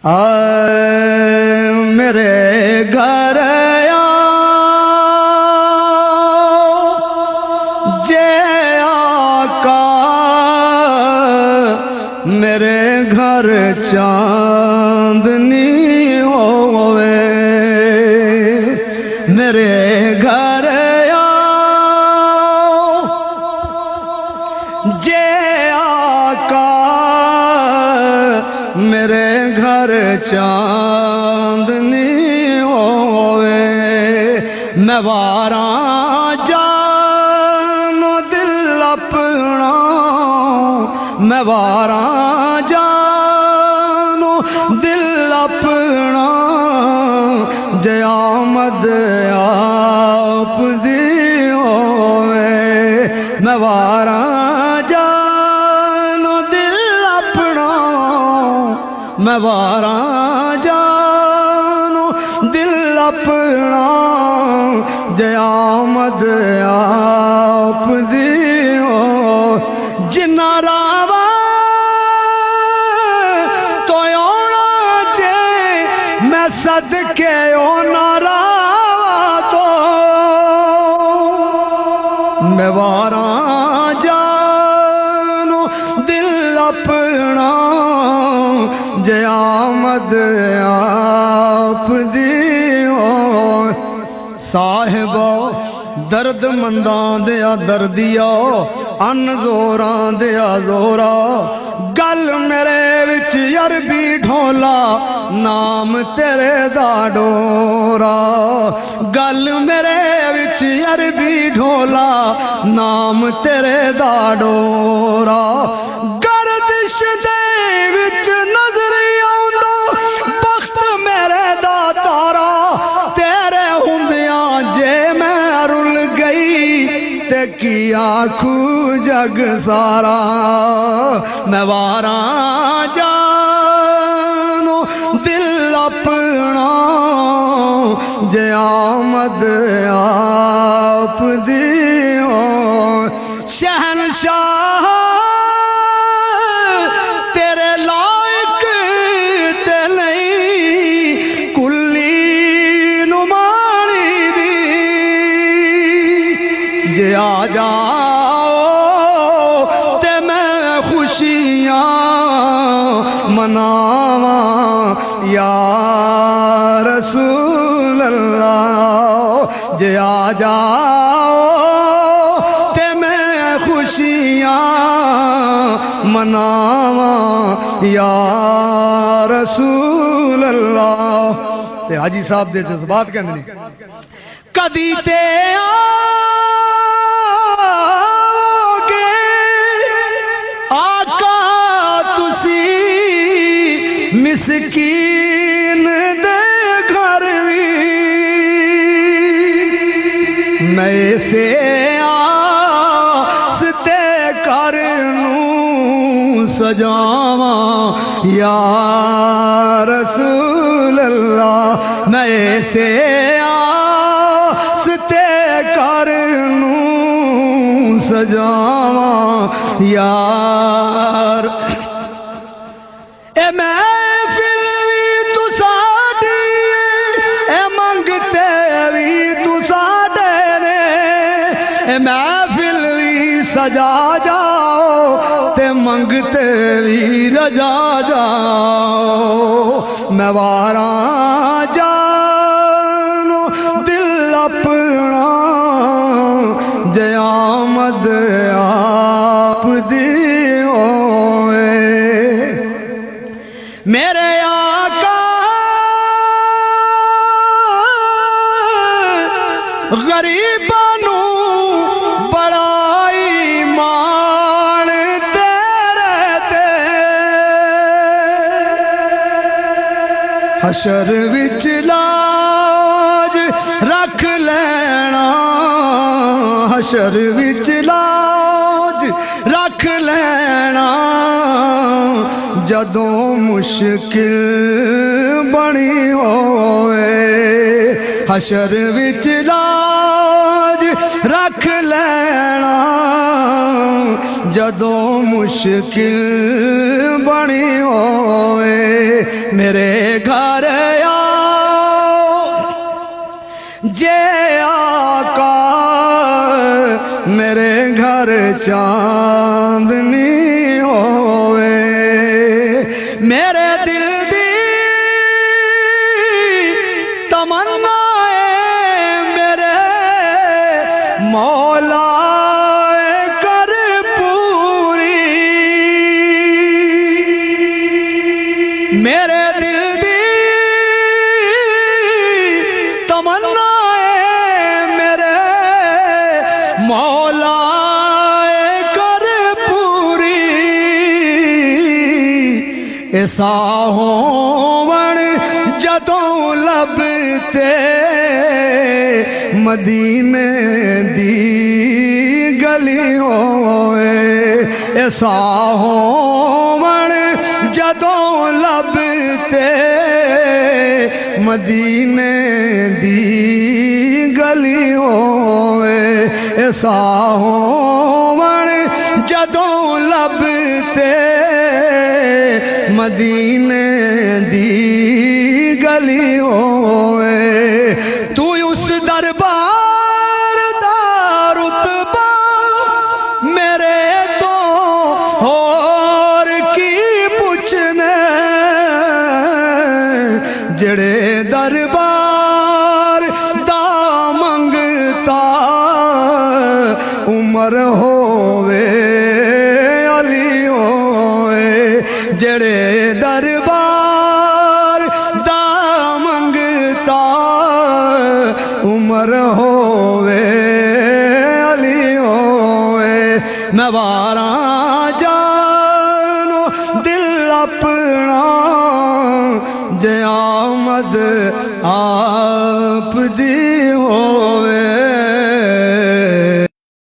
آئے میرے گھر جے آقا میرے گھر چاندنی ہوئے میرے گھر جے آقا میرے گھر چاندنی ہوئے میں واراں جانو دل اپنا میں واراں جانو دل اپنا جے آمد آپ دی ہوئے میں واراں جانو دل اپنا میں واراں جانو دل اپنا جے آمد آپ دی ہو جنہ راوا تو اونا جے میں صدقے اونا راوا تو میں واراں جانو دل اپنا جے آمد آپ دی ہو صاحبو درد مندان دیا دردیا ان زوراں دیا زورا گل میرے وچ عربی ڈھولا نام تیرے دا ڈورا گل میرے وچ عربی ڈھولا نام تیرے دا ڈورا گردش دے وچ نظر آؤندو بخت میرے دا تارا تیرے ہوندیاں جے میں رل گئی تے کی آکھو جگ سارا میں واراں جانو دل اپنا جے آمد آپ دی ہو شہنشاہ تیرے لائق تے نہیں کلی نمانی دی جے آ جاؤ تے میں خوشیاں مناواں یا رسول اللہ جے آ جاؤ تے میں خوشیاں مناواں یا رسول اللہ تے حاجی صاحب دے جذبات کہندے نے کدی تے آگے آقا تسی مسکین دے گھر وی میں سے آستے کرنوں سجاواں یا رسول اللہ میں سے آستے کرنوں سجاواں یار اے محفل وی تو ساڈی اے منگتے وی تو ساڈے نے اے محفل وی سجا جاؤ تے منگتے وی رجا جاؤ میں واراں جانو دل اپنا جے آمد آپ دی ہوئے میرے آقا غریباں نوں بڑائی مان تیرے تے حشر وچ لاج رکھ لینا حشر وچ لاج رکھ لینا جدوں مشکل بنی ہوئے حشر وچ لاج رکھ لینا جدوں مشکل بنی ہوئے میرے چاندنی ہوئے میرے دل دی تمنا ہے میرے مولا کر پوری میرے دل دی تمنا ہے میرے مولا کر پوری ایسا ہون جدوں لب تے مدینے دی گلی ہوئے ایسا ہون جدوں لب تے مدینے دی گلی ہوئے ایسا ہون جدوں لب تے مدینے دی گلی ہوئے تو اس دربار دا رتبہ میرے تو اور کی پوچھنے جڑے دربار دا منگتا عمر ہوئے علی ہوئے جڑے دربار دا منگتا عمر ہوئے علی ہوئے میں واراں جانو دل اپنا جے آمد آپ دی